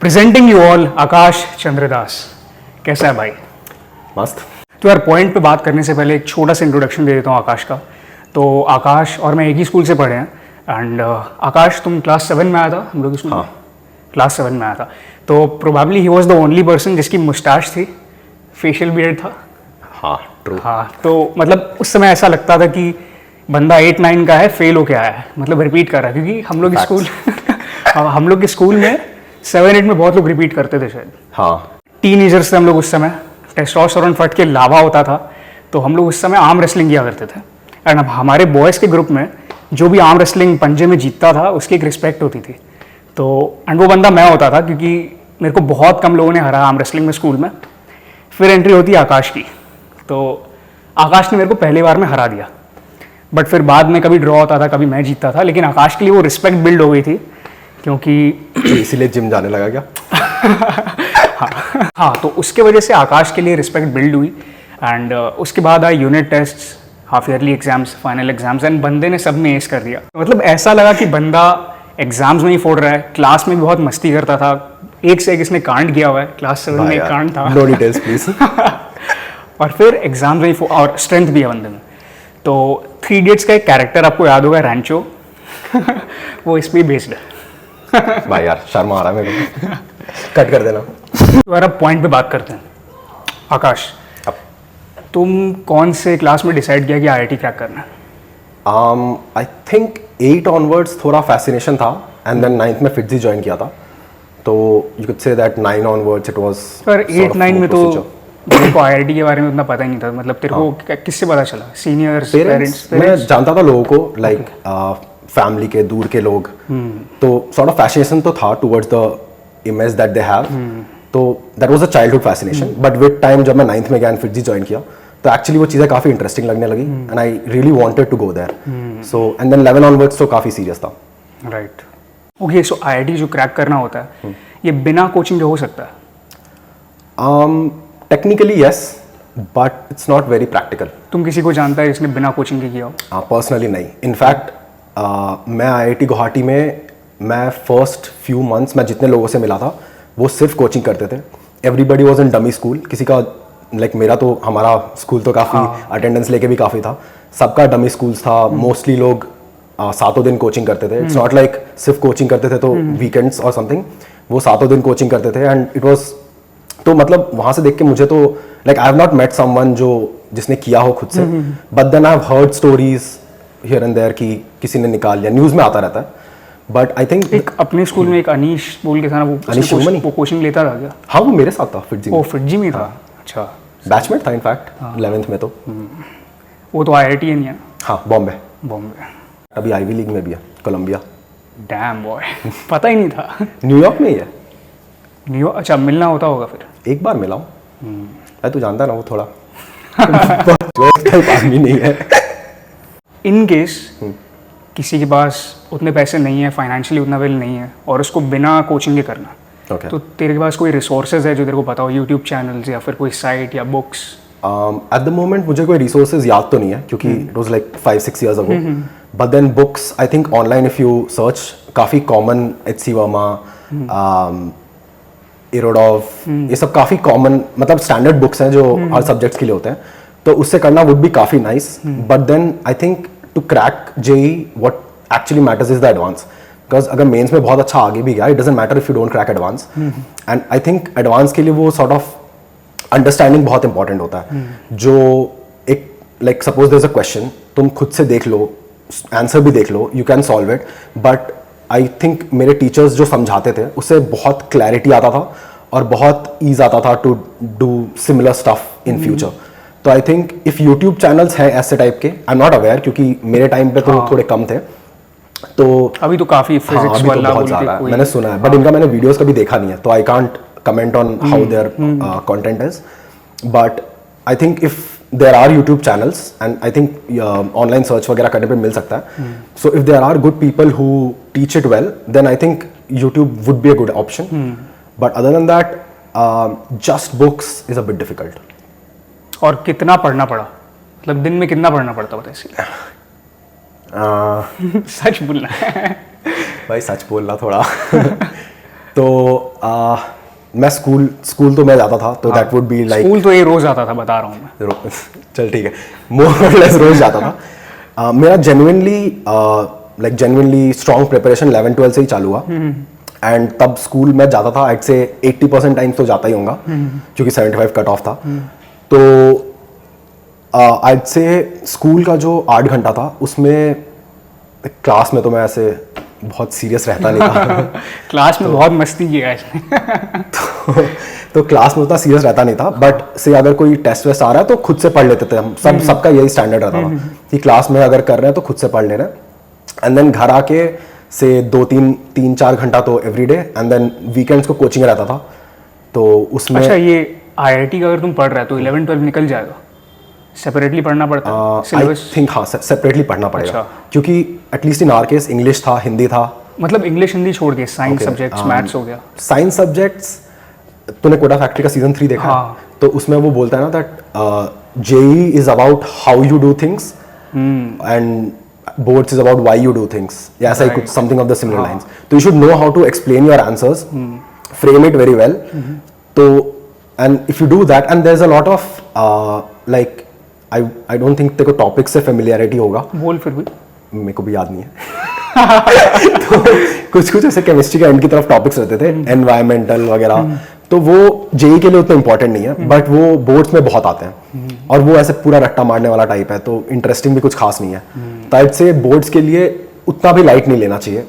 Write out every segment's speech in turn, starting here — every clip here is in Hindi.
प्रेजेंटिंग यू ऑल आकाश चंद्रदास। कैसा है भाई? मस्त। तो यार पॉइंट पे बात करने से पहले एक छोटा सा इंट्रोडक्शन दे देता हूँ आकाश का। तो आकाश और मैं एक ही स्कूल से पढ़े हैं एंड आकाश तुम क्लास 7 में आया था हम लोग स्कूल में? क्लास 7 में आया था। तो probably he was the only person जिसकी मुस्टाश थी, फेशियल बियर्ड था। हाँ ट्रू। हाँ, तो मतलब उस समय ऐसा लगता था कि बंदा 8-9 का है, फेल होके आया है, मतलब रिपीट कर रहा है, क्योंकि हम लोग स्कूल हम लोग के स्कूल में 7-8 में बहुत लोग रिपीट करते थे शायद। हाँ टीनेजर्स थे हम लोग उस समय, टेस्टोस्टेरोन फट के लावा होता था, तो हम लोग उस समय आर्म रेसलिंग किया करते थे। एंड अब हमारे बॉयज़ के ग्रुप में जो भी आर्म रेसलिंग पंजे में जीतता था उसकी एक रिस्पेक्ट होती थी। तो एंड वो बंदा मैं होता था, क्योंकि मेरे को बहुत कम लोगों ने हरा आर्म रेसलिंग में स्कूल में। फिर एंट्री होती है आकाश की, तो आकाश ने मेरे को पहली बार में हरा दिया, बट फिर बाद में कभी ड्रॉ होता था, कभी मैं जीतता था, लेकिन आकाश के लिए वो रिस्पेक्ट बिल्ड हो गई थी, क्योंकि इसीलिए जिम जाने लगा क्या? हाँ, तो उसके वजह से आकाश के लिए रिस्पेक्ट बिल्ड हुई। एंड उसके बाद आए unit test, half yearly exams, final exams, and बंदे ने सब में एस कर दिया। मतलब ऐसा लगा कि बंदा एग्जाम्स में ही फोड़ रहा है, क्लास में भी बहुत मस्ती करता था, एक से एक इसने कांड किया हुआ है, क्लास 7 में एक कांड था। No details please. और फिर एग्जाम्स में ही और स्ट्रेंथ भी है बंदे में। तो 3 इडियट्स का एक कैरेक्टर आपको याद होगा, रैंचो। वो इस पे बेस्ड है। भाई यार शर्म आ रहा है मेरे को। कट कर देना। तो यार अब पॉइंट पे बात करते हैं। आकाश, तुम कौन से क्लास में डिसाइड किया कि आईआईटी क्रैक करना है? आई थिंक 8 ऑनवर्ड्स थोड़ा फैसिनेशन था, एंड देन 9th में फिट्जी ज्वाइन किया था, तो you could say that 9 onwards it was. पर 8-9 में तो मेरे को आईआईटी के बारे में उतना पता ही नहीं था। मतलब तेरे को किससे पता चला? Seniors, parents? मैं जानता था लोगों को, लाइक फैमिली के दूर के लोग, तो सॉर्ट ऑफ फैसिनेशन तो था towards the image that they have. तो that was a childhood fascination, but with time जब मैं 9th में गया एंड फिट्जी ज्वाइन किया, तो एक्चुअली वो चीज़ें काफ़ी इंटरेस्टिंग लगने लगी, and I really wanted to go there. So and then 11 onwards तो काफ़ी सीरियस था। राइट। ओके, सो आईआईटी जो क्रैक करना होता है, ये बिना कोचिंग के हो सकता है? Technically yes, but it's not very practical. तुम किसी को जानता है जिसने बिना कोचिंग के किया हो? पर्सनली नहीं। इनफैक्ट मैं आईआईटी गुवाहाटी में, मैं फर्स्ट फ्यू मंथ्स मैं जितने लोगों से मिला था वो सिर्फ कोचिंग करते थे। Everybody was in dummy school. किसी का लाइक मेरा तो, हमारा स्कूल तो काफ़ी अटेंडेंस लेके भी काफ़ी था, सबका डमी स्कूल्स था। मोस्टली लोग 7 दिन कोचिंग करते थे। इट्स नॉट लाइक सिर्फ कोचिंग करते थे तो वीकेंड्स और समथिंग, वो 7 दिन कोचिंग करते थे। एंड इट वॉज, तो मतलब वहाँ से देख के मुझे तो like I have not met someone जो जिसने किया हो खुद से, but then I have heard stories here and there कि किसी ने निकाल लिया, न्यूज़ में आता रहता है। बट आई थिंक एक अपने स्कूल में एक अनीश बोल के था ना, वो कोचिंग लेता था क्या? हाँ, वो मेरे साथ था फिट्जी में। वो फिट्जी में था? अच्छा, बैचमेट था इनफैक्ट 11th में। तो वो तो आईआईटी नहीं है? हाँ, बॉम्बे। अभी आईवी लीग में भी है, कोलंबिया। डैम बॉय, पता ही नहीं था। न्यूयॉर्क में ही है। न्यूयॉर्क? अच्छा, मिलना होता होगा फिर? एक बार मिला हूँ। अरे तू जानता ना वो थोड़ा आदमी नहीं है। इन केस किसी के पास उतने पैसे नहीं है, फाइनेंशियली उतना वेल नहीं है, और उसको बिना कोचिंग के करना, तो तेरे के पास कोई रिसोर्सेज है जो तेरे को पता हो, यूट्यूब चैनल्स या फिर कोई साइट या बुक्स? एट द मोमेंट मुझे कोई रिसोर्सेज याद तो नहीं है, क्योंकि it was like 5-6 years ago, but then books I think online if you search, काफ़ी कॉमन, एच.सी. वर्मा, इरोडोव, ये सब काफ़ी कॉमन, मतलब स्टैंडर्ड बुक्स हैं जो हर सब्जेक्ट्स के लिए होते हैं, तो उससे करना वुड बी काफ़ी nice. But then I think to crack JEE what actually matters is the advance, because अगर मेंस में बहुत अच्छा आगे भी गया, it doesn't matter if you don't crack advance. And I think advance के लिए वो सॉर्ट ऑफ अंडरस्टैंडिंग बहुत इंपॉर्टेंट होता है, जो एक like suppose there is a question, तुम खुद से देख लो, आंसर भी देख लो, you can solve it, but I think मेरे टीचर्स जो समझाते थे उससे बहुत क्लैरिटी आता था और बहुत ईज आता था to do similar stuff in future. तो I think if YouTube channels हैं ऐसे टाइप के, आई एम नॉट अवेयर, क्योंकि मेरे टाइम पे तो थोड़े कम थे, तो अभी तो काफी फिजिक्स वाला बहुत ज़्यादा है, मैंने सुना है, बट इनका मैंने वीडियोस कभी देखा नहीं है, तो I can't comment on how their content is. But I think if there are YouTube channels, and I think online search वगैरह करने पे मिल सकता है, so if there are good people who teach it well, then I think YouTube would be a good option. But other than that, just books is a bit difficult. और कितना पढ़ना पड़ा? मतलब दिन में कितना पढ़ना पड़ता होता है इसलिए? सच बोलना है भाई, सच बोलना थोड़ा तो मैं स्कूल तो मैं जाता था, तो that would be like, school तो ये रोज आता था, बता रहा हूँ मैं। चल ठीक है, मोर और लेस रोज जाता था। मेरा जेन्युइनली स्ट्रॉन्ग प्रिपरेशन 11-12 से ही चालू हुआ। एंड तब स्कूल में जाता था, I'd say 80% टाइम्स तो जाता ही होगा, क्योंकि 75 कट ऑफ था। तो I'd say स्कूल का जो 8 घंटा था उसमें क्लास में तो मैं ऐसे बहुत सीरियस रहता नहीं था। क्लास में बहुत मस्ती किया है इसने। तो क्लास में उतना सीरियस रहता नहीं था, बट से अगर कोई टेस्ट वेस्ट आ रहा है तो खुद से पढ़ लेते थे हम, सबका यही स्टैंडर्ड रहता था कि क्लास में अगर कर रहे हैं तो खुद से पढ़ ले रहे हैं। एंड देन घर आके से 2-3-4 घंटा तो एवरीडे, एंड देन वीकेंड्स को कोचिंग रहता था, तो उसमें। अच्छा, ये IIT का अगर तुम पढ़ रहे हो तो 11-12 निकल जाएगा, सेपरेटली पढ़ना पड़ता है सिलेबस? आई थिंक हाँ, सेपरेटली पढ़ना पड़ेगा। अच्छा। क्योंकि at least in our case English था, हिंदी था। मतलब इंग्लिश हिंदी छोड़ के साइंस सब्जेक्ट्स, मैथ्स हो गया। साइंस सब्जेक्ट्स, तूने कोटा फैक्ट्री का सीजन 3 देखा? हाँ। तो उसमें वो बोलता है ना that JEE is about how you do things and boards is about why you do things, या ऐसा ही कुछ, something of the similar lines. तो you should know how to explain your answers, frame it very well. तो and if you do that, and there is a lot of like, I don't think तेरे को टॉपिक से फेमिलियरिटी होगा। बोल फिर भी। मेरे को भी याद नहीं है। तो कुछ ऐसे केमिस्ट्री के एंड की तरफ टॉपिक्स रहते थे, एनवायरमेंटल वगैरह, तो वो JEE के लिए उतना इंपॉर्टेंट नहीं है, बट वो बोर्ड्स में बहुत आते हैं, और वो ऐसे पूरा रट्टा मारने वाला टाइप है, तो इंटरेस्टिंग भी कुछ खास नहीं है। तो I'd say बोर्ड्स के लिए उतना भी लाइट नहीं लेना चाहिए,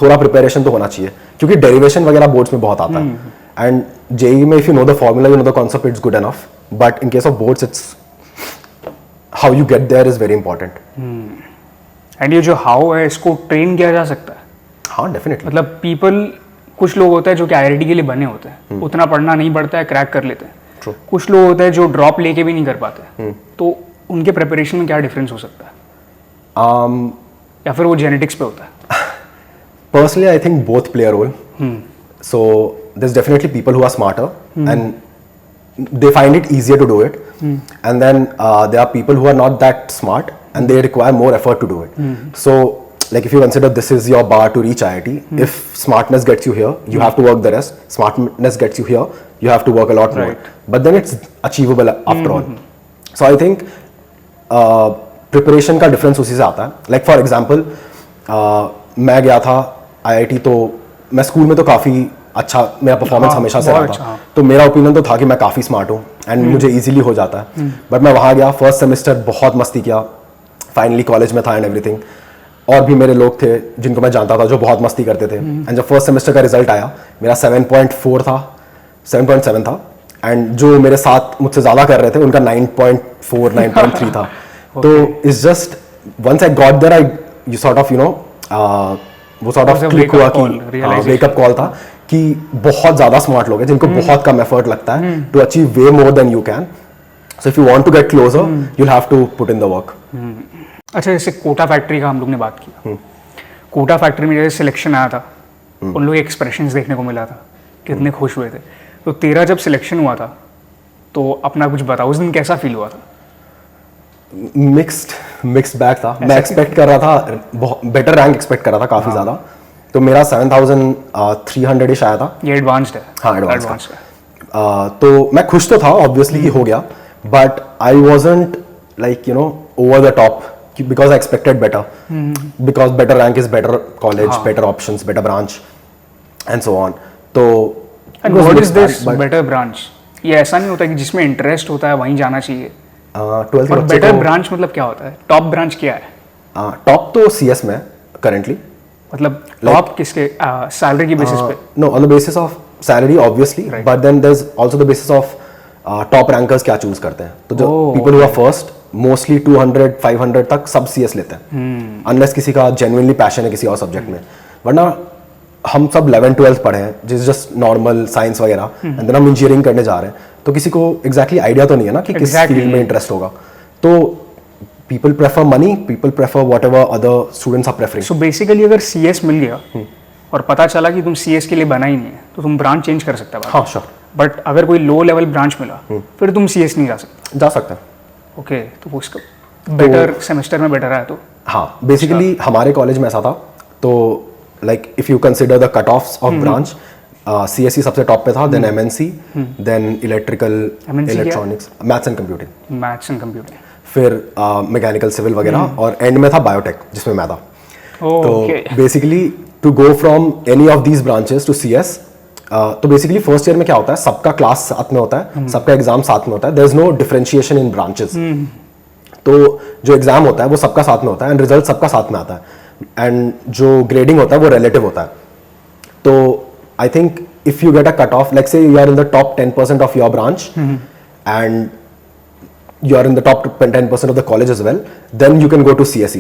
थोड़ा प्रिपरेशन तो होना चाहिए, क्योंकि डेरिवेशन वगैरह बोर्ड्स में बहुत आता है। एंड JEE में if you know the formula, you know the concept, it's good enough, but in case of boards it's how you get there is very important. And ये जो हाउ है, इसको ट्रेन किया जा सकता है? हाँ, डेफिनेटली। मतलब पीपल, कुछ लोग होते हैं जो कि IIT के लिए बने होते हैं, उतना पढ़ना नहीं पड़ता है, क्रैक कर लेते हैं। True. कुछ लोग होते हैं जो ड्रॉप लेके भी नहीं कर पाते, तो उनके प्रिपरेशन में क्या डिफरेंस हो सकता है? या फिर वो जेनेटिक्स पे होता है? Personally, I think both play a role. So there's definitely people who are smarter and they find it easier to do it, and then there are people who are not that smart and they require more effort to do it. So like if you consider this is your bar to reach IIT, if smartness gets you here, you have to work the rest. Smartness gets you here, you have to work a lot more. But then it's achievable after all. So I think preparation का difference उसी से आता है. Like for example, मैं गया था IIT, तो मैं स्कूल में तो काफ़ी अच्छा मेरा परफॉर्मेंस हमेशा से रहा था, तो मेरा ओपिनियन तो था कि मैं काफ़ी स्मार्ट हूँ एंड मुझे इजीली हो जाता है। बट मैं वहाँ गया, फर्स्ट सेमेस्टर बहुत मस्ती किया, फाइनली कॉलेज में था एंड एवरीथिंग, और भी मेरे लोग थे जिनको मैं जानता था जो बहुत मस्ती करते थे। एंड जब फर्स्ट सेमेस्टर का रिजल्ट आया, मेरा 7.4 था, 7.7 था, एंड जो मेरे साथ मुझसे ज़्यादा कर रहे थे उनका 9.4, 9.3 था। तो it's just once I got there, I you sort of वो सॉर्ट ऑफ क्लिक हुआ कि वेकअप कॉल था कि बहुत ज़्यादा स्मार्ट लोग हैं जिनको बहुत कम एफर्ट लगता है to achieve way more than you can. So if you want to get closer, you will have to put in the work. अच्छा, जैसे कोटा फैक्ट्री का हम लोग ने बात की, कोटा फैक्ट्री में जैसे सिलेक्शन आया था, उन लोग एक्सप्रेशंस देखने को मिला था, कितने खुश हुए थे। तो तेरा जब सिलेक्शन हुआ था तो अपना कुछ बताओ, उस दिन कैसा फील हुआ था? मिक्स्ड बैग था। मैं एक्सपेक्ट कर रहा था, बेटर रैंक एक्सपेक्ट कर रहा था काफ़ी ज़्यादा, तो मेरा 7300 इश आया था। ये एडवांस्ड है? हाँ, एडवांस्ड है। तो मैं खुश तो था ऑब्वियसली कि हो गया, but I wasn't like over the top, because I expected better, because better rank is better college, better options, better branch and so on. तो what is this better branch? ये ऐसा नहीं होता कि जिसमें इंटरेस्ट होता है वहीं जाना चाहिए? 12th और बेटर ब्रांच मतलब क्या होता है? टॉप ब्रांच क्या है? टॉप तो CS में करेंटली, मतलब टॉप किसके सैलरी की बेसिस पे? No, on the basis of salary obviously, but then there is also the basis of top rankers क्या चूज करते हैं। तो जो people who are first, mostly 200 500 तक सब CS लेते हैं, अनलेस किसी का जेन्युइनली पैशन है किसी और सब्जेक्ट में। वरना हम सब 11th-12th पढ़े हैं, जिस जस्ट नॉर्मल साइंस वगैरह, एंड देन हम इंजीनियरिंग करने जा रहे हैं, तो किसी को एग्जैक्टली आइडिया तो नहीं है ना कि किस फील्ड में इंटरेस्ट होगा। तो people prefer money, people prefer whatever other students are preferring. So basically अगर CS मिल गया और पता चला कि तुम CS के लिए बना ही नहीं है, तो तुम ब्रांच चेंज कर सकते हो। हाँ, श्योर। बट अगर कोई लो लेवल ब्रांच मिला, फिर तुम CS नहीं जा सकते? जा सकते हैं। ओके, तो उसका बेटर सेमेस्टर में बेटर है तो? हाँ, बेसिकली हमारे कॉलेज में ऐसा था, तो like if you consider the cut offs of branch, CSE सबसे टॉप पे था, देन MNC, देन इलेक्ट्रिकल MNC क्या? Electronics, maths and computing, maths and computing. फिर मैकेनिकल सिविल वगैरह, और एंड में था बायोटेक जिसमें मैं था। ओके। तो basically to go from any of these branches to CS, तो बेसिकली फर्स्ट ईयर में क्या होता है, सबका क्लास साथ में होता है, सबका एग्जाम साथ में होता है, there is no differentiation in branches. तो जो एग्जाम होता है वो सबका साथ में होता है, एंड रिजल्ट सबका साथ में आता है, एंड जो ग्रेडिंग होता है वो रिलेटिव होता है। तो I think if you get a cut off, like say you are in the top 10% of your branch, and you are in the top 10% of the college as well, then you can go to CSE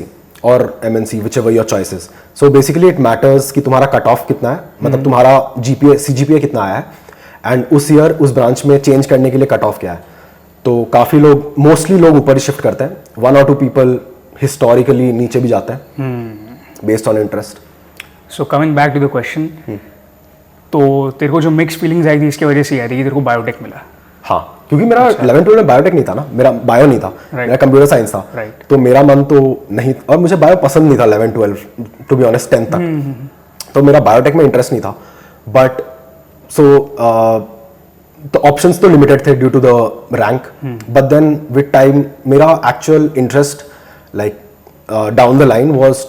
or MNC, whichever your choice is. So basically it matters कि तुम्हारा कट ऑफ कितना है, मतलब तुम्हारा CGPA कितना आया है, एंड उस ईयर उस ब्रांच में चेंज करने के लिए कट ऑफ क्या है। तो काफ़ी लोग, मोस्टली लोग ऊपर ही शिफ्ट करते हैं, 1 or 2 पीपल हिस्टोरिकली नीचे भी जाते हैं based on interest. So coming back to the question, तो तेरे को जो मिक्स फीलिंग्स आई थी इसकी वजह से आई थी कि तेरे को बायोटेक मिला। हाँ, क्योंकि मेरा 11-12 में बायोटेक नहीं था ना, मेरा बायो नहीं था, मेरा कंप्यूटर साइंस था, तो मेरा मन तो नहीं, और मुझे बायो पसंद नहीं था 11-12, टू बी ऑनेस्ट 10 तक, तो मेरा बायोटेक में इंटरेस्ट नहीं था। बट सो द ऑप्शंस तो लिमिटेड थे due to the rank, but then with time मेरा actual interest like down the line was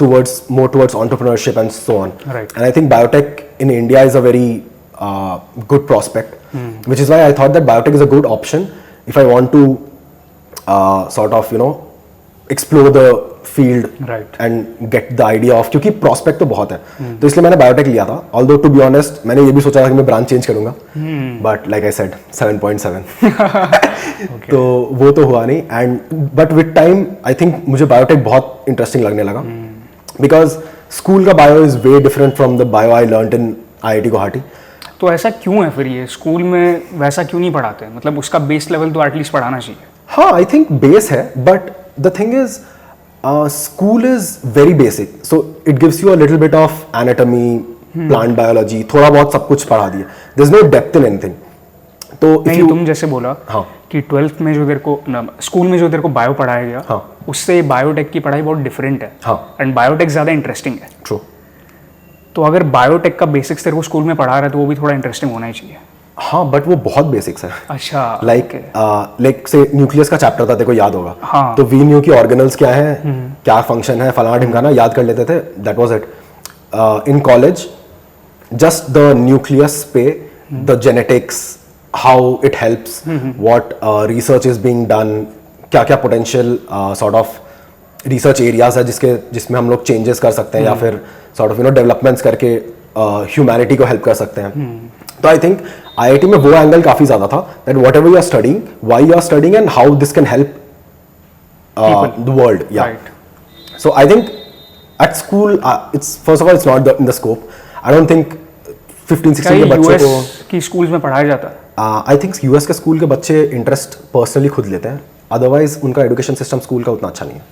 more towards entrepreneurship and so on. Right. And I think biotech in India is a very good prospect, which is why I thought that biotech is a good option if I want to sort of explore the field, Right. and get the idea of, क्योंकि prospect तो बहुत है, तो इसलिए मैंने biotech लिया था। Although to be honest मैंने ये भी सोचा था कि मैं branch change करूँगा, but like I said 7.7 तो वो तो हुआ नहीं, and but with time I think मुझे biotech बहुत interesting लगने लगा, because school का bio is way different from the bio I learned in IIT Guwahati। तो ऐसा क्यों है फिर, ये स्कूल में वैसा क्यों नहीं पढ़ाते, मतलब उसका बेस लेवल तो एटलीस्ट पढ़ाना चाहिए। हाँ, आई थिंक बेस है, but the thing is school is very basic, so it gives you a little bit of anatomy, plant biology, थोड़ा बहुत सब कुछ पढ़ा दिया, there is no depth in anything. तो नहीं, तुम जैसे बोला हाँ, कि 12th में जो तेरे को स्कूल में जो तेरे को बायो पढ़ाया गया, हाँ, उससे बायोटेक की पढ़ाई बहुत डिफरेंट है, हाँ, एंड बायोटेक ज़्यादा इंटरेस्टिंग है। ट्रू। तो अगर बायोटेक का बेसिक्स तेरे को स्कूल में पढ़ा रहा है तो वो भी थोड़ा इंटरेस्टिंग होना ही चाहिए। हाँ, बट वो बहुत बेसिक्स है। अच्छा, लाइक से न्यूक्लियस का चैप्टर था, तेरे को याद होगा। हाँ। तो वी न्यू की ऑर्गेनल्स क्या है, क्या फंक्शन है, फलाना ढिमकाना याद कर लेते थे, that was it. In college just the nucleus पे, the genetics, how it helps, what research is being done, क्या क्या potential sort of research areas है जिसमें हम लोग चेंजेस कर सकते हैं, या फिर सॉर्ट ऑफ डेवलपमेंट्स करके ह्यूमैनिटी को हेल्प कर सकते हैं। तो आई थिंक IIT में वो एंगल काफी ज्यादा था, that whatever you are studying, why you are studying, and how this can help the world. या so I think at school it's first of all it's not in the scope. I don't think 15-16 के बच्चों को की स्कूल्स में पढ़ाया जाता है। आई थिंक US के स्कूल के बच्चे इंटरेस्ट पर्सनली खुद लेते हैं, अदरवाइज उनका एजुकेशन सिस्टम स्कूल का उतना अच्छा नहीं है।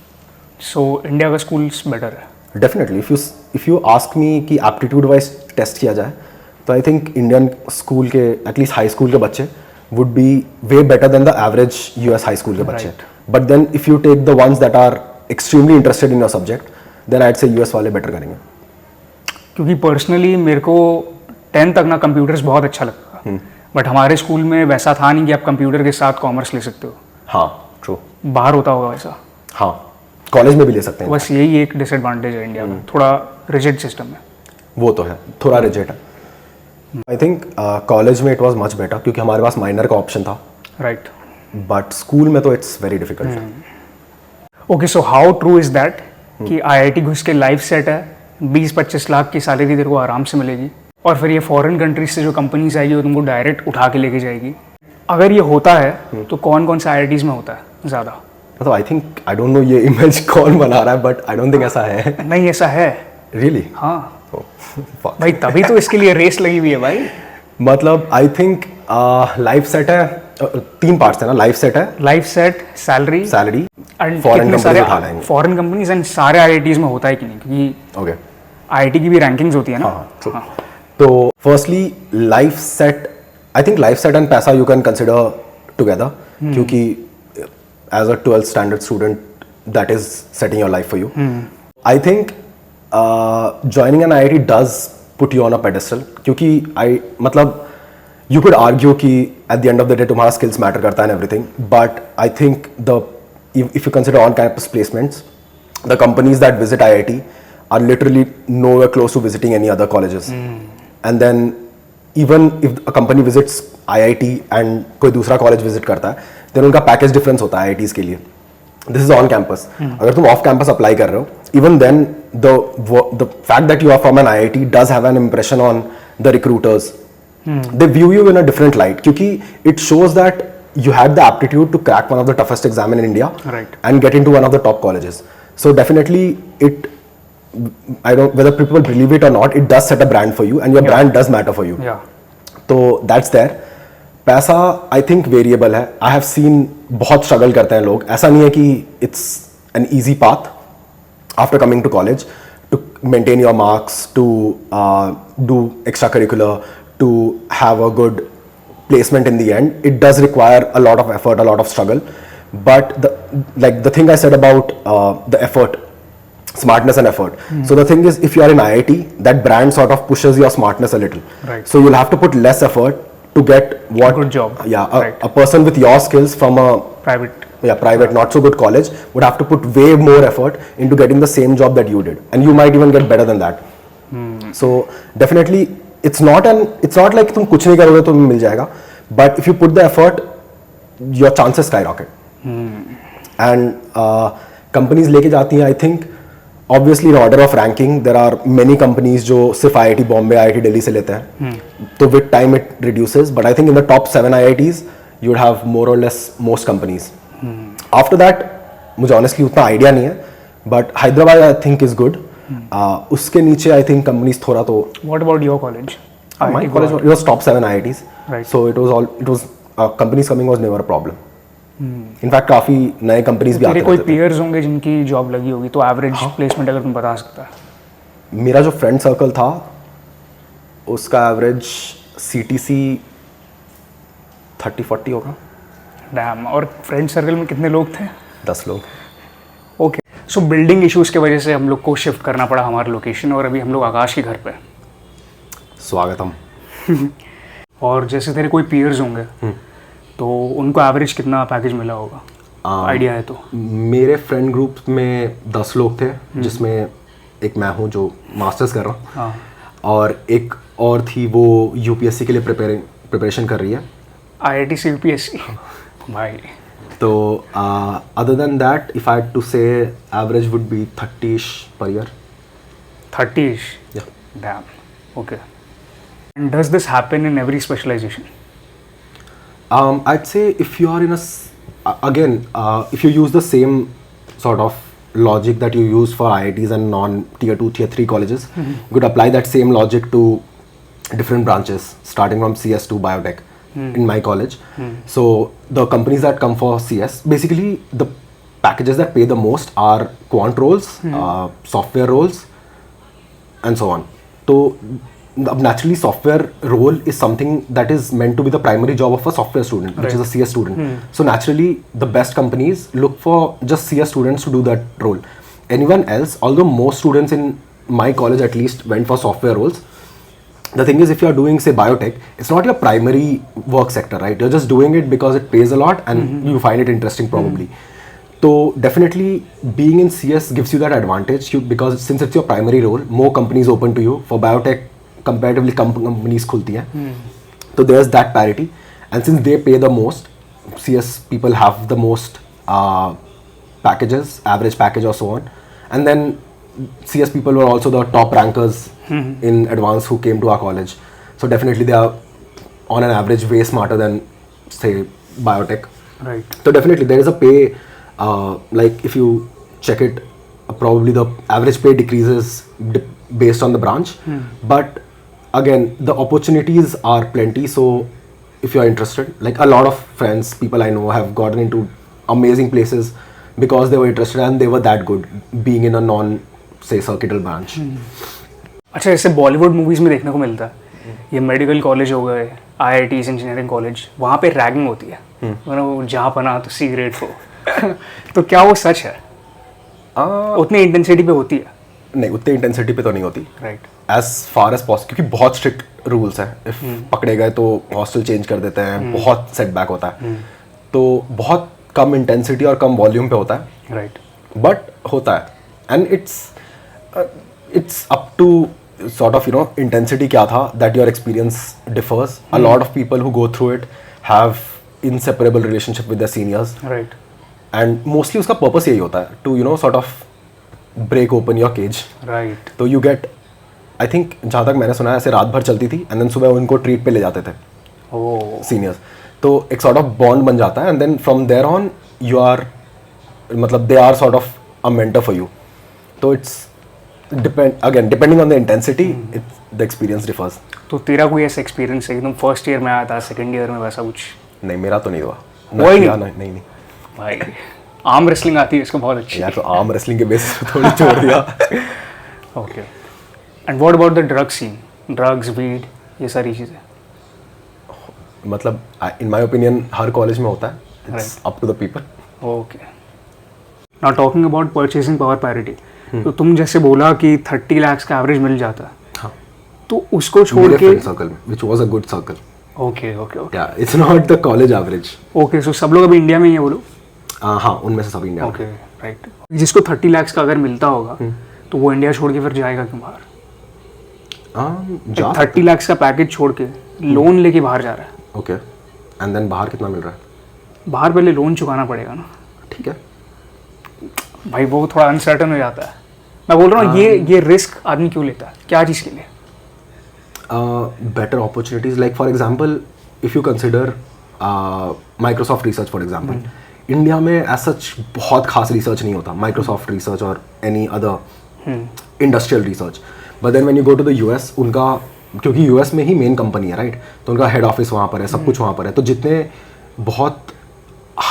सो इंडिया का स्कूल्स बेटर है definitely. If you ask me कि एप्टीट्यूड वाइज टेस्ट किया जाए, तो आई थिंक इंडियन स्कूल के एटलीस्ट हाई स्कूल के बच्चे would be way better than the average US high school के बच्चे। But then if you take the ones that are extremely interested in your subject, then I would say US वाले बेटर करेंगे। क्योंकि पर्सनली मेरे को 10 तक ना कंप्यूटर्स बहुत अच्छा लगता था, बट हमारे स्कूल में वैसा था नहीं कि आप कंप्यूटर के साथ कॉमर्स ले सकते हो। हाँ, ट्रू। बाहर होता होगा वैसा। हाँ, कॉलेज में भी ले सकते हैं। बस यही एक डिसएडवांटेज है इंडिया में, थोड़ा रिजिड सिस्टम है। वो तो है, थोड़ा रिजिड है। आई थिंक कॉलेज में इट वाज मच बेटर, क्योंकि हमारे पास माइनर का ऑप्शन था, राइट। बट स्कूल में तो it's very difficult. Okay, so how true is that कि IIT घुस के लाइफ सेट है, 20-25 लाख की सैलरी तेरे को आराम से मिलेगी, और फिर ये फॉरेन कंट्रीज से जो कंपनीज आएगी वो तुमको डायरेक्ट उठा के लेके जाएगी। अगर ये होता है तो कौन कौन से IITs में होता है ज़्यादा? मतलब I think, I don't no ये इमेज कौन बना रहा है, बट आई डोंट थिंक ऐसा है। नहीं, ऐसा है रियली? हाँ भाई, तभी तो इसके लिए रेस लगी हुई है भाई। मतलब आई थिंक लाइफ सेट है, 3 पार्ट्स है ना, लाइफ सेट है, life set, salary and foreign companies उठा लेंगे। फॉरेन कंपनीज एंड सारे IITs में होता है कि नहीं, क्योंकि ओके, IIT की भी रैंकिंग्स होती है ना। हाँ। तो firstly life set, I think life set and पैसा यू कैन कंसिडर टुगेदर, क्योंकि as a 12th standard student that is setting your life for you. I think joining an IIT does put you on a pedestal, क्योंकि मतलब you could argue कि at the end of the day तुम्हारा skills matter करता है and everything, but I think if you consider on-campus placements, the companies that visit IIT are literally nowhere close to visiting any other colleges. And then even if a company visits IIT and कोई दूसरा college visit करता है, then उनका package difference होता है IITs के लिए. This is on campus. अगर तुम off campus apply कर रहे हो, even then the fact that you are from an IIT does have an impression on the recruiters. They view you in a different light क्योंकि it shows that you had the aptitude to crack one of the toughest exam in India, right, and get into one of the top colleges. So definitely I don't, whether people believe it or not, it does set a brand for you, and your brand does matter for you. तो that's there. पैसा आई थिंक वेरिएबल है. आई हैव सीन बहुत स्ट्रगल करते हैं लोग. ऐसा नहीं है कि it's an easy path after coming to college to maintain your marks, to do extra curricular, to have a good placement in the end. It does require a lot of effort, a lot of struggle, but the thing I said about the effort, smartness and effort. So the thing is, if you are in IIT, that brand sort of pushes your smartness a little. Right. So you'll have to put less effort to get what good job. Yeah, right. A person with your skills from a private not so good college would have to put way more effort into getting the same job that you did, and you might even get better than that. So definitely it's not like तुम कुछ नहीं करोगे तो मिल जाएगा, but if you put the effort, your chances skyrocket. And companies लेके जाती हैं, I think obviously in order of ranking there are many companies जो सिर्फ IIT बॉम्बे, IIT दिल्ली से लेते हैं, तो with time it reduces, but I think in the top 7 IITs you would have more or less most companies. After that मुझे honestly उतना आइडिया नहीं है, but Hyderabad I think is good. उसके नीचे I think companies थोड़ा तो. What about your college? My college it was top 7 IITs. Right. So it was companies coming was never a problem. In fact काफी नए companies भी आते रहते थे. कोई peers होंगे जिनकी जॉब लगी होगी, तो एवरेज प्लेसमेंट अगर तुम बता सकता है. मेरा जो फ्रेंड सर्कल था उसका एवरेज CTC 30-40 होगा. डैम. और फ्रेंड सर्कल में कितने लोग थे? 10 लोग. ओके. सो बिल्डिंग इश्यूज की वजह से हम लोग को शिफ्ट करना पड़ा हमारा लोकेशन, और अभी हम लोग आकाश के घर पे. स्वागतम. और जैसे तेरे कोई पीयर्स होंगे, तो उनको एवरेज कितना पैकेज मिला होगा? आइडिया है तो. मेरे फ्रेंड ग्रुप में 10 लोग थे, जिसमें एक मैं हूँ जो मास्टर्स कर रहा हूँ, और एक और थी वो UPSC के लिए प्रिपरेशन कर रही है. IIT से UPSC भाई. तो other than that, if I had to say, average would be 30ish per year. 30ish? Yeah. Damn. Okay. And does this happen in every specialization? I'd say if you are in if you use the same sort of logic that you use for IITs and non-tier 2, tier 3 colleges, you could apply that same logic to different branches, starting from CS to biotech. In my college. So the companies that come for CS, basically the packages that pay the most are quant roles, software roles, and so on. So naturally software role is something that is meant to be the primary job of a software student, which is a CS student. So naturally the best companies look for just CS students to do that role. Anyone else, although most students in my college at least went for software roles, the thing is, if you are doing, say, biotech, it's not your primary work sector, right? You're just doing it because it pays a lot and you find it interesting probably. So definitely being in CS gives you that advantage because since it's your primary role, more companies open to you. For biotech, comparatively companies khulti hain. So there's that parity. And since they pay the most, CS people have the most packages, average package or so on. And then CS people were also the top rankers in advance who came to our college. So definitely they are on an average way smarter than, say, biotech. Right. So definitely there is a pay, like if you check it, probably the average pay decreases based on the branch. But again, the opportunities are plenty. So if you are interested, like a lot of friends, people I know have gotten into amazing places because they were interested and they were that good being in a non-say circuital branch. अच्छा, जैसे बॉलीवुड मूवीज़ में देखने को मिलता है, ये मेडिकल कॉलेज हो गए, IITs इंजीनियरिंग कॉलेज, वहाँ पे रैगिंग होती है, मतलब जहाँ पना तो C ग्रेड हो. तो क्या वो सच है? उतनी इंटेंसिटी पे होती है? नहीं उतनी इंटेंसिटी पे तो नहीं होती right as far as possible, क्योंकि बहुत स्ट्रिक्ट रूल्स हैं. इफ पकड़े गए तो हॉस्टल चेंज कर देते हैं, बहुत सेटबैक होता है. तो बहुत कम इंटेंसिटी और कम वॉल्यूम पे होता है, राइट बट होता है. And it's up to sort of, you know, intensity क्या था, that your experience differs. A lot of people who go through it have inseparable relationship with their seniors, right and mostly उसका purpose यही होता है to, you know, sort of break open your cage. Right तो you get, I think जहाँ तक मैंने सुना है ऐसे रात भर चलती थी and then सुबह उनको ट्रीट पे ले जाते थे ओह सीनियर्स. तो एक sort of bond बन जाता है and then from there on you are, मतलब they are sort of a mentor for you. तो it's depending on the intensity, the experience differs. तो तेरा कोई ऐसा एक्सपीरियंस है कि तुम फर्स्ट ईयर में आया था, सेकंड ईयर में वैसा कुछ? नहीं मेरा तो नहीं हुआ. हुआ ही किया, नहीं? नहीं भाई आर्म रेसलिंग आती है इसको बहुत अच्छी. यार, तो आर्म रेसलिंग के बेसिस पे थोड़ी छोड़ दिया. Okay. And what about the drug scene? Drugs, weed, ये सारी चीज़ें? मतलब इन माय ओपिनियन हर कॉलेज में होता है. It's up to the people. Okay. Now talking about purchasing power parity, तो तुम जैसे बोला कि 30 लाख का एवरेज मिल जाता है. हाँ. तो उसको छोड़ मेरे के फ्रेंड सर्कल में, which was a good circle. Okay okay okay Yeah, it's not the college average. Okay. So सब लोग अभी इंडिया में ही है वो लोग? हाँ, उनमें से सब इंडिया में. Okay right. जिसको 30 लाख का अगर मिलता होगा तो वो इंडिया छोड़ के फिर जाएगा क्यों बाहर? जा 30 लाख का पैकेज छोड़ के लोन लेके बाहर जा रहा है. ओके. एंड देन बाहर कितना मिल रहा है? बाहर पहले लोन चुकाना पड़ेगा ना. ठीक है. भाई वो थोड़ा अनसर्टन हो जाता है. मैं बोल रहा हूँ ये रिस्क आदमी क्यों लेता है, क्या चीज़ के लिए? Better opportunities, like for example, if you consider Microsoft research for example, India में as such बहुत खास रिसर्च नहीं होता, Microsoft research और any other industrial research. But then when you go to the US, उनका क्योंकि US में ही मेन कंपनी है, राइट? तो उनका हेड ऑफिस वहाँ पर है, सब कुछ वहाँ पर है. तो जितने बहुत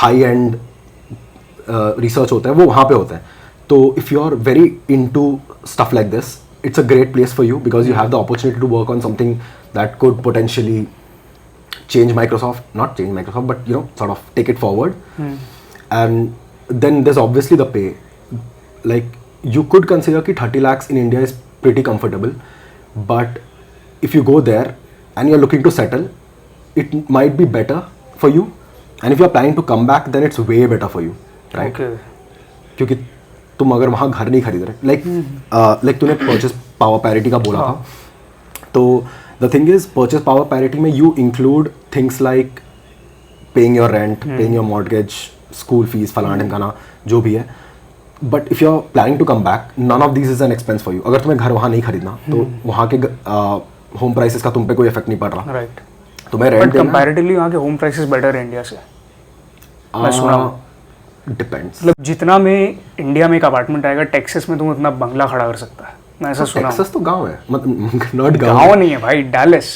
हाई एंड रिसर्च होता है वो वहाँ पे होता है. तो if you are very into stuff like this, it's a great place for you because you have the opportunity to work on something that could potentially change Microsoft, not change Microsoft, but, you know, sort of take it forward. And then there's obviously the pay. Like, you could consider that 30 lakhs in India is pretty comfortable, but if you go there and you're looking to settle, it might be better for you. And if you're planning to come back, then it's way better for you, right? Okay. क्योंकि तुम अगर वहाँ घर नहीं खरीद रहे, लाइक तूने परचेस पावर पैरिटी का बोला था, तो the thing is purchase power parity में you include things like paying your rent, paying your mortgage, school fees, फलाना ढिमकाना जो भी है. But if you are planning to come back, none of this is an expense for you. अगर तुम्हें घर वहाँ नहीं खरीदना तो वहाँ के होम प्राइसेस का तुम पे कोई इफेक्ट नहीं पड़ रहा. राइट. तुम्हें बट रेंट कंपैरेटिवली वहाँ के होम प्राइसेस बेटर है इंडिया से, मैं सुना. डिपेंड्स. मतलब जितना में इंडिया में एक अपार्टमेंट आएगा, टेक्सास में तुम उतना बंगला खड़ा कर सकता है, मैं ऐसा सुना. टेक्सास तो गांव है, मतलब नॉट गाँव नहीं है भाई, डैलस.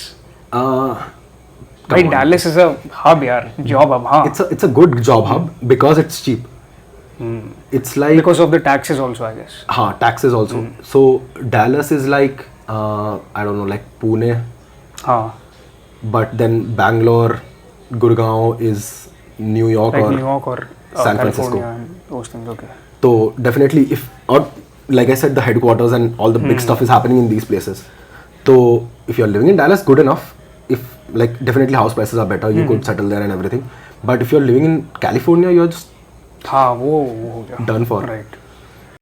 भाई डैलस इज अ हब यार, जॉब हब. हाँ, it's a good job hub because it's cheap. It's like because of the taxes also, I guess. हाँ, taxes also. So Dallas is like I don't know, like Pune, हाँ, but then Bangalore, Gurgaon is New York like or New York or San Francisco. California and those things. Okay. So definitely, if or like I said, the headquarters and all the big stuff is happening in these places. So if you're living in Dallas, good enough. If like definitely house prices are better, you could settle there and everything. But if you're living in California, you're just हाँ, वो हो गया. done for. राइट.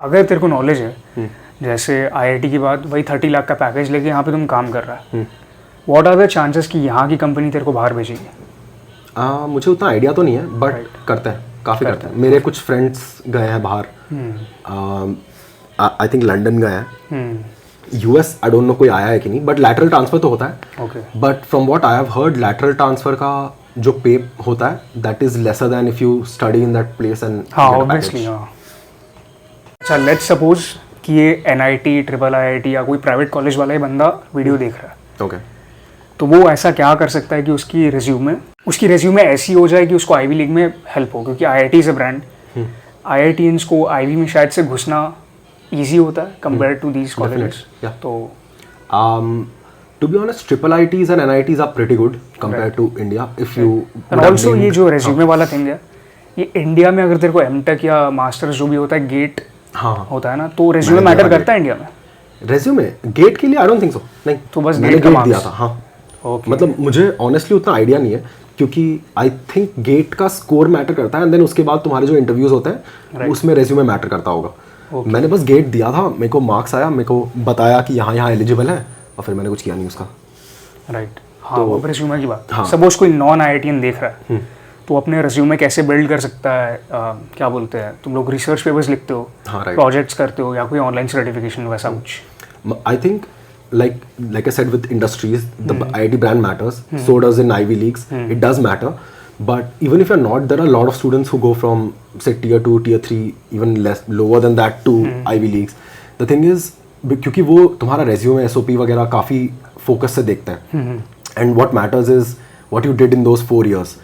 अगर तेरे को नॉलेज है, जैसे IIT की बात, वही 30 लाख का पैकेज लेके यहाँ पे तुम काम कर रहा है, व्हाट आर द चांसेस कि यहाँ की कंपनी तेरे को बाहर भेजेगी? मुझे उतना आइडिया तो नहीं है, बट करते हैं, काफ़ी करते हैं. मेरे कुछ फ्रेंड्स गए हैं बाहर, आई थिंक लंदन गए हैं. US आई डोंट नो कोई आया है कि नहीं, बट लैटरल ट्रांसफर तो होता है. Okay. But from what I have heard, lateral transfer का जो पे होता है, that is lesser than if you study in that place and हाँ, ऑब्वियसली. हाँ. अच्छा, लेट्स सपोज कि ये NIT, IIIT या कोई प्राइवेट कॉलेज वाला ही बंदा वीडियो देख रहा है. ओके. तो वो ऐसा क्या कर सकता है कि उसकी रेज्यूमे ऐसी हो जाए कि उसको आईवी लीग में हेल्प हो, क्योंकि IIT is a brand. IITians को आईवी में शायद से घुसना इजी होता है कंपेयर टू दीज कॉलेजेस. तो to be honest, IIITs and NITs are pretty good compared to India. If you and also ये जो रेज्यूमे वाला थिंग है, ये इंडिया में अगर तेरे को MTech या मास्टर्स जो भी होता है, गेट होता है ना, तो रेज्यूमे मैटर करता है इंडिया में. रेज्यूमे गेट के लिए आई डोंट थिंक सो, नहीं तो बस मैंने GATE का गेट marks? दिया था हाँ। Okay. मतलब मुझे ऑनेस्टली उतना आइडिया नहीं है क्योंकि आई थिंक गेट का स्कोर मैटर करता है एंड देन उसके बाद तुम्हारे जो इंटरव्यूज होते हैं उसमें रेज्यूमे मैटर करता होगा। मैंने बस गेट दिया था, मेरे को मार्क्स आया, मेरे को बताया कि यहाँ एलिजिबल है और फिर मैंने कुछ किया नहीं उसका। राइट हाँ, वो रेज्यूमे की बात। सपोज कोई नॉन IITian देख रहा है तो अपने रेज्यूमे कैसे बिल्ड कर सकता है? क्या बोलते हैं तुम लोग, रिसर्च पेपर्स लिखते हो, प्रोजेक्ट्स करते हो या कोई ऑनलाइन सर्टिफिकेशन वैसा कुछ? I think like I said with industries, the IIT brand matters. So does in Ivy Leagues. It does matter. But even if you're not, there are a lot of students who go from say tier 2, tier 3, even less lower than that to Ivy Leagues. The thing is क्योंकि वो तुम्हारा resume SOP वगैरह काफ़ी focus से देखते हैं. And what matters is what you did in those 4 years.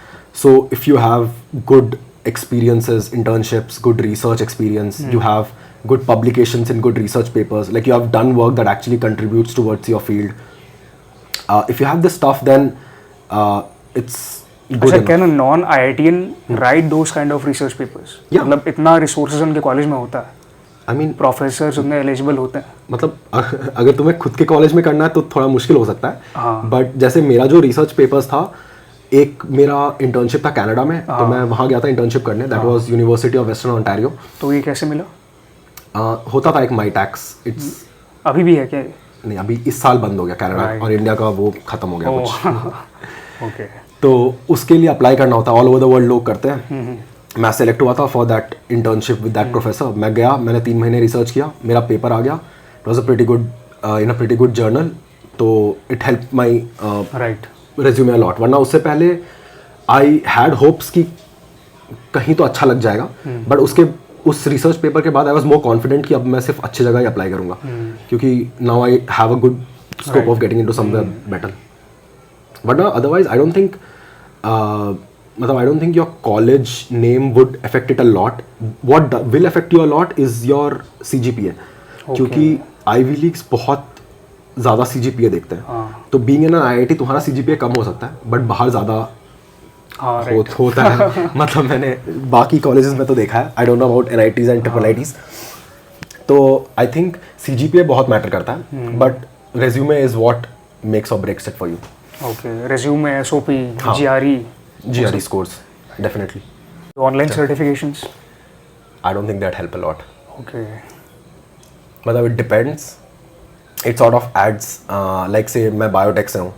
So if you have good experiences, internships, good research experience, you have good publications in good research papers, like you have done work that actually contributes towards your field. If you have this stuff, then it's good अच्छा, enough. Can non IITian right those kind of research papers? Yeah. मतलब इतना रिसोर्सेज उनके कॉलेज में होता है, I mean, प्रोफेसर्स उतने एलिजिबल होते हैं? मतलब अगर तुम्हें खुद के कॉलेज में करना है तो थोड़ा मुश्किल हो सकता है, हाँ। बट जैसे मेरा जो रिसर्च पेपर्स था, एक मेरा इंटर्नशिप था कनाडा में, तो मैं वहाँ गया था इंटर्नशिप करने, that was university of Western Ontario. तो ये कैसे मिला? होता था एक माई टैक्स, इट्स अभी भी है क्या? नहीं, अभी इस साल बंद हो गया कनाडा और इंडिया का वो खत्म हो गया कुछ। ओके। तो उसके लिए अप्लाई करना होता है, ऑल ओवर द वर्ल्ड लोग करते हैं। मैं सेलेक्ट हुआ था for that internship with that professor. मैं गया, मैंने 3 महीने रिसर्च किया, मेरा पेपर आ गया, it was a pretty good in a pretty good journal, तो it help my right resume a lot. वरना उससे पहले आई हैड होप्स कि कहीं तो अच्छा लग जाएगा, बट उसके उस रिसर्च पेपर के बाद आई वॉज मोर कॉन्फिडेंट कि अब मैं सिर्फ अच्छी जगह ही अप्लाई करूंगा, क्योंकि now I have a good scope of getting into somewhere better. But otherwise I don't think मतलब I don't think your college name would affect it a lot. What will affect you a lot is your CGPA, क्योंकि आईवी लीग्स बहुत ज़्यादा CGPA देखते हैं। तो बीइंग इन IIT तुम्हारा CGPA कम हो सकता है, बट बाहर ज़्यादा होता है। मतलब मैंने बाकी कॉलेजेस में तो देखा है, I don't know about NITs and IIITs। तो आई थिंक CGPA बहुत मैटर करता है, but resume is what makes or breaks it for you. Okay, resume, SOP, GRE scores definitely. Online certifications? I don't think that help a lot. Okay. मतलब it depends. It sort of adds like say मैं बायोटेक से हूँ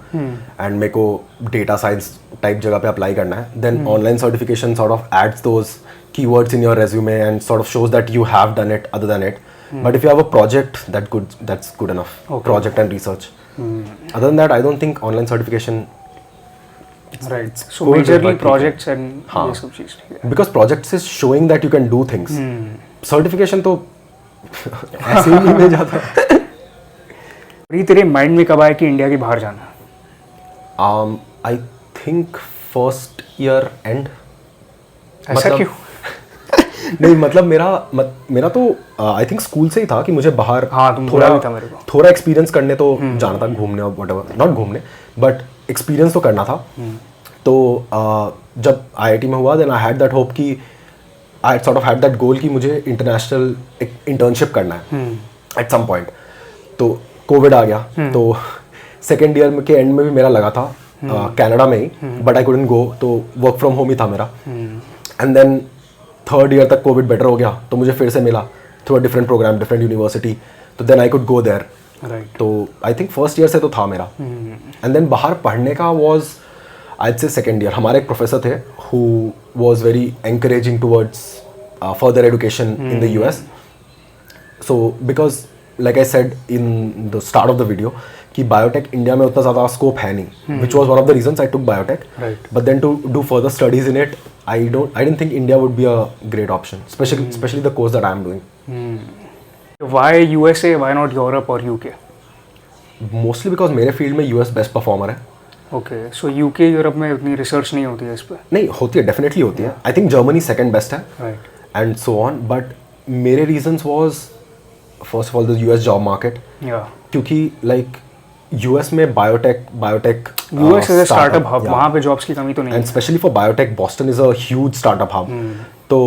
एंड मेरे को डेटा साइंस टाइप जगह पे अप्लाई करना है, then online certification sort of adds those keywords in your resume and sort of shows that you have done it other than it. But if you have a project, that's good enough. Project and research. Other than that, I don't think online certification. Right. So majorly projects and ये सब चीज़। Because projects is showing that you can do things. Certification तो ऐसे ही नहीं मिल जाता। ये तेरे माइंड में कब आया कि इंडिया के बाहर जाना? I think first year end. ऐसा क्यों? नहीं मतलब मेरा तो आई थिंक स्कूल से ही था कि मुझे बाहर थोड़ा एक्सपीरियंस करने तो जाना था, घूमने और व्हाटएवर, नॉट घूमने बट एक्सपीरियंस तो करना था। तो जब IIT में हुआ, then I had that hope कि I sort of had that goal कि मुझे इंटरनेशनल एक इंटर्नशिप करना है एट सम पॉइंट। तो कोविड आ गया, तो सेकेंड ईयर के एंड में भी मेरा लगा था कनाडा में ही, बट आई कुडंट गो, तो वर्क फ्रॉम होम ही था मेरा। एंड देन थर्ड ईयर तक कोविड बेटर हो गया, तो मुझे फिर से मिला through a different program, different university, तो then I could go there. तो आई थिंक फर्स्ट ईयर से तो था मेरा। एंड देन बाहर पढ़ने का वाज आई से सेकेंड ईयर। हमारे एक प्रोफेसर थे who was very encouraging towards further education in the US। So because like I said in the start of the video कि बायोटेक इंडिया में उतना ज़्यादा स्कोप है नहीं, which was one of the reasons I took biotech. But then to do further studies in it, I didn't think India would be a great option, especially the course that I am doing. Why USA? Why not Europe or UK? Mostly because मेरे फील्ड में US बेस्ट परफॉर्मर है। Okay, so UK यूरोप में उतनी रिसर्च नहीं होती है इस पर? नहीं होती है, डेफिनेटली होती है। I think Germany second best है एंड सो ऑन, बट मेरे reasons was first of all the US job market, क्योंकि लाइक US में biotech US is a startup hub, वहाँ पे जॉब्स की कमी तो नहीं है। And especially for biotech, Boston is a huge startup hub. तो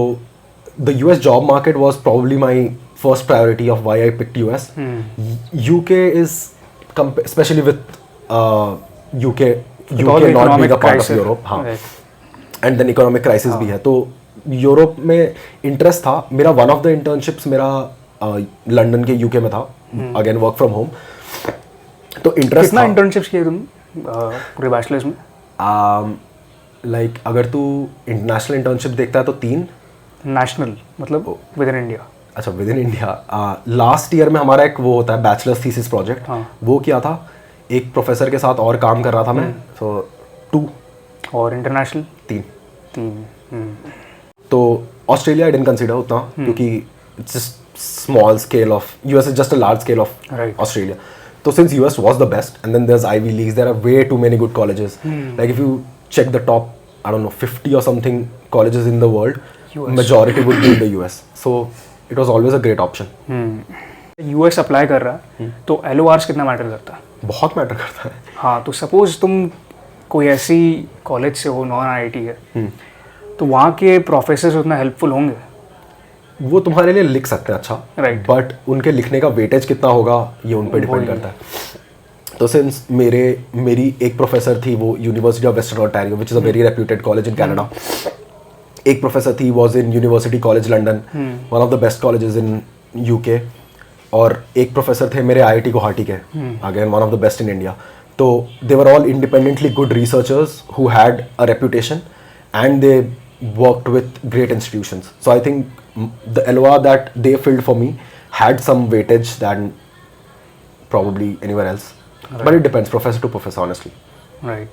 the US job market was probably my first priority of why I picked US. UK is especially with UK all the not being economic a part crisis. of Europe, हाँ, Right. And then economic crisis भी है, तो यूरोप में इंटरेस्ट था मेरा. वन ऑफ द इंटर्नशिप्स मेरा लंदन के यूके में था, अगेन वर्क फ्रॉम होम. तो इंटरेस्ट कितना था. इंटर्नशिप्स किए तुम पूरे बैचलर्स में? लाइक अगर तू इंटरनेशनल इंटर्नशिप देखता है तो 3. नेशनल मतलब विद इन इंडिया? अच्छा, with in India last year में हमारा एक वो होता है बैचलर्स थीसिस प्रोजेक्ट, वो किया था. एक प्रोफेसर के साथ और काम कर रहा था मैं, सो 2. और इंटरनेशनल? 3. तो ऑस्ट्रेलिया आई डिडंट कंसीडर उतना, क्योंकि it's just small scale of, US is just a large scale of Australia. तो since US was the best and then there is Ivy Leagues, there are way too many good colleges. Like if you check the top, I don't know, 50 or something colleges in the world, majority would be in the US. So it was always a great option. US apply कर रहा है तो एलओआर्स कितना मैटर करता है? बहुत मैटर करता है. हाँ, तो सपोज तुम कोई ऐसी कॉलेज से हो, नॉन आईआईटी है, तो वहाँ के प्रोफेसर्स उतना हेल्पफुल होंगे? वो तुम्हारे लिए लिख सकते हैं अच्छा, Right. बट उनके लिखने का वेटेज कितना होगा ये उन पर डिपेंड करता है. तो सिंस मेरी एक प्रोफेसर थी, वो University of Western Ontario which is a very reputed college in Canada. एक प्रोफेसर थी, was in University College London, one of the best colleges in UK. और एक प्रोफेसर थे मेरे आईआईटी गुवाहाटी के, again one of the best in India. तो they were all independently good researchers who had a reputation and they worked with great institutions. So I think the LOR that they filled for me had some weightage than probably anywhere else. Right. But it depends, professor to professor, honestly. Right.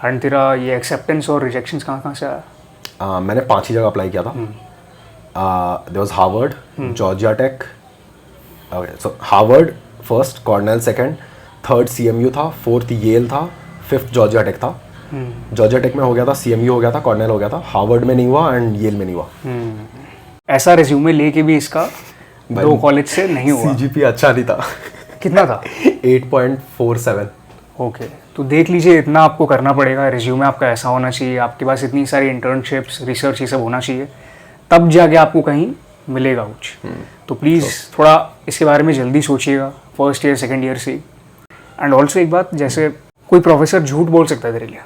And तेरा ये एक्सेप्टेंस और रिजेक्शंस कहाँ से आया? मैंने 5 ही जगह अप्लाई किया था. There was Harvard, Georgia Tech, so Harvard first, Cornell second, third CMU था, फोर्थ येल था, फिफ्थ जॉर्जिया टेक था. जॉर्जिया टेक में हो गया था, CMU हो गया था, कॉर्नेल हो गया था, हार्वर्ड में नहीं हुआ एंड येल में नहीं हुआ. ऐसा रिज्यूमे लेके भी इसका 2 कॉलेज से नहीं हुआ? CGP अच्छा नहीं था. कितना था? 8.47. ओके, तो देख लीजिए, इतना आपको करना पड़ेगा. रिज्यूमे आपका ऐसा होना चाहिए, आपके पास इतनी सारी इंटर्नशिप्स, रिसर्च, ये सब होना चाहिए, तब जाके आपको कहीं मिलेगा कुछ. तो प्लीज़ थोड़ा इसके बारे में जल्दी सोचिएगा, फर्स्ट ईयर सेकेंड ईयर से. एंड ऑल्सो एक बात, जैसे कोई प्रोफेसर झूठ बोल सकता है तेरे लिए.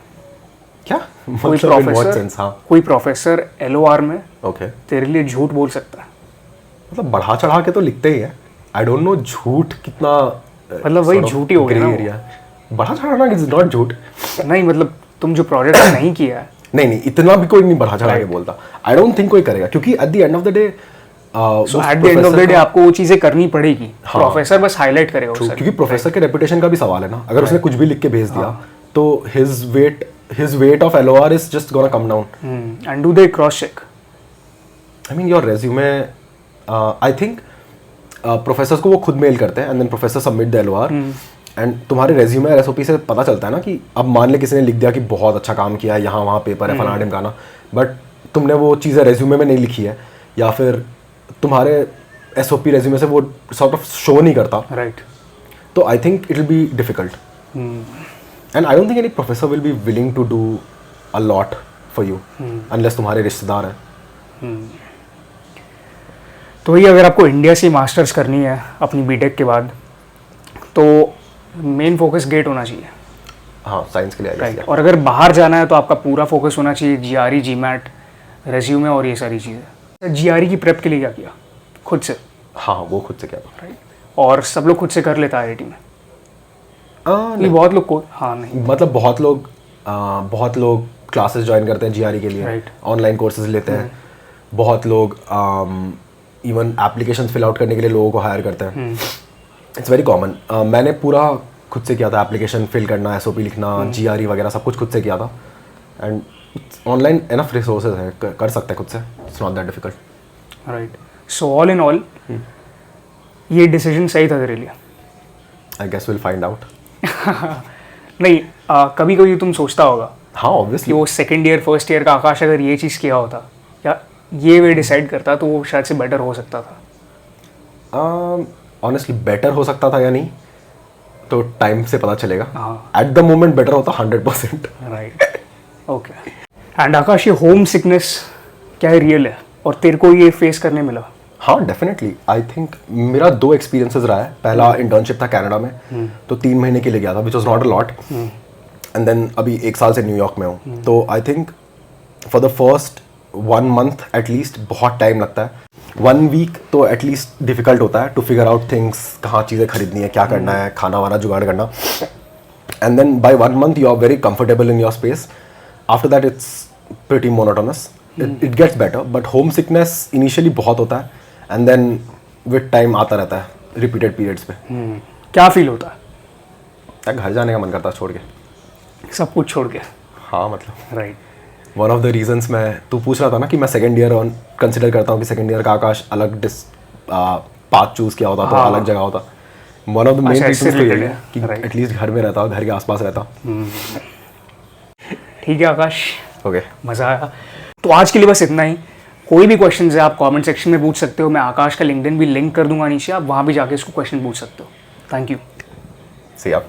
क्या? कोई मतलब in what प्रोफेसर sense? हाँ. कोई प्रोफेसर LOR में Okay. तेरे लिए झूठ बोल सकता है. मतलब बढ़ा चढ़ा के तो लिखते ही है. आई डोंट नो झूठ कितना, मतलब वही झूठ ही हो गया ना वो. एरिया. बढ़ा चढ़ाना इज नॉट झूठ. नहीं, मतलब तुम जो प्रोजेक्ट नहीं किया है. नहीं, इतना भी कोई नहीं बढ़ा चढ़ा के बोलता. आई डोंट थिंक कोई करेगा, क्योंकि at the end of the day, so at the end of the day आपको वो चीज़ें करनी पड़ेगी. प्रोफेसर बस हाईलाइट करेगा उसे. क्योंकि प्रोफेसर के रेपुटेशन का भी सवाल है ना. अगर उसने कुछ भी लिख के भेज दिया तो his weight of LOR is just gonna come down. And do they cross check? I mean, your resume, I think professors को वो खुद मेल करते हैं and then professor submit the LOR. एंड तुम्हारे रेज्यूमे और SOP से पता चलता है ना कि अब मान ले किसी ने लिख दिया कि बहुत अच्छा काम किया है, यहाँ वहाँ पेपर है, फलाना ढिमकाना, बट तुमने वो चीज़ें रेज्यूमे में नहीं लिखी है, या फिर तुम्हारे SOP रेज्यूमे से वो सॉर्ट ऑफ शो नहीं करता, राइट. तो I think it will be difficult. And I don't think any professor will be willing to do a lot for you unless तुम्हारे रिश्तेदार हैं. तो ये अगर आपको इंडिया से मास्टर्स करनी है अपनी बीटेक के बाद, तो मेन फोकस गेट होना चाहिए. हाँ, साइंस के लिए. राइट. और अगर बाहर जाना है तो आपका पूरा फोकस होना चाहिए GRE, GMAT, रेज्यूमे और ये सारी चीज़ें. GRE की प्रेप के लिए क्या किया खुद से? हाँ, वो खुद से क्या था. राइट. और सब लोग खुद से कर लेता है IIT में? नहीं, बहुत लोग को. हाँ, नहीं, मतलब बहुत लोग क्लासेस ज्वाइन करते हैं GRE के लिए, ऑनलाइन कोर्सेज लेते हैं. बहुत लोग इवन एप्लीकेशंस फिल आउट करने के लिए लोगों को हायर करते हैं. It's very common. मैंने पूरा खुद से किया था, एप्लीकेशन फिल करना, SOP लिखना, GRE वगैरह सब कुछ खुद से किया था. एंड ऑनलाइन एनफ रिसोर्सेज हैं, कर सकते हैं खुद से. It's not that difficult. Right. So all in all ये डिसीजन सही था तेरे लिए? I guess will find out. नहीं, कभी कभी तुम सोचता होगा हाँ कि ऑब्वियसली वो सेकेंड ईयर फर्स्ट ईयर का आकाश अगर ये चीज़ किया होता या ये वे डिसाइड करता तो वो शायद से बेटर हो सकता था. ऑनेस्टली बेटर हो सकता था या नहीं तो टाइम से पता चलेगा. हाँ. एट द मोमेंट बेटर होता 100%. राइट. ओके. एंड आकाश, ये होम सिकनेस क्या है, रियल है और तेरे को ये फेस करने मिला? हाँ डेफिनेटली आई थिंक मेरा 2 एक्सपीरियंसेस रहा है. पहला इंटर्नशिप था कनाडा में, तो 3 महीने के लिए गया था, which was not a lot. And then अभी 1 साल से न्यूयॉर्क में हूँ. तो I think for the first 1 month at least बहुत टाइम लगता है. 1 वीक तो एटलीस्ट डिफिकल्ट होता है टू फिगर आउट थिंग्स, कहाँ चीज़ें खरीदनी है, क्या करना है, खाना वाना जुगाड़ करना. And then by 1 month you are very comfortable in your space. After that it's pretty monotonous. It gets better, but home sickness initially बहुत होता है एंड देन विद टाइम आता रहता है रिपीटेड पीरियड्स पे. क्या फील होता है? तक घर जाने का मन करता है छोड़ के, सब कुछ छोड़ के. हाँ मतलब right. One of the reasons मैं, तू पूछ रहा था ना कि मैं सेकंड ईयर ऑन कंसिडर करता हूँ कि सेकंड ईयर का आकाश अलग पाथ चूज किया होता तो अलग जगह होता. One of the main reasons तो ये है कि एटलीस्ट घर में रहता, घर के आसपास रहता. ठीक है आकाश, ओके मज़ा आया. तो आज के लिए बस इतना ही. कोई भी क्वेश्चन है आप कमेंट सेक्शन में पूछ सकते हो. मैं आकाश का लिंक्डइन भी लिंक कर दूंगा नीचे, आप वहाँ भी जाके इसको क्वेश्चन पूछ सकते हो. Thank you. सी आप.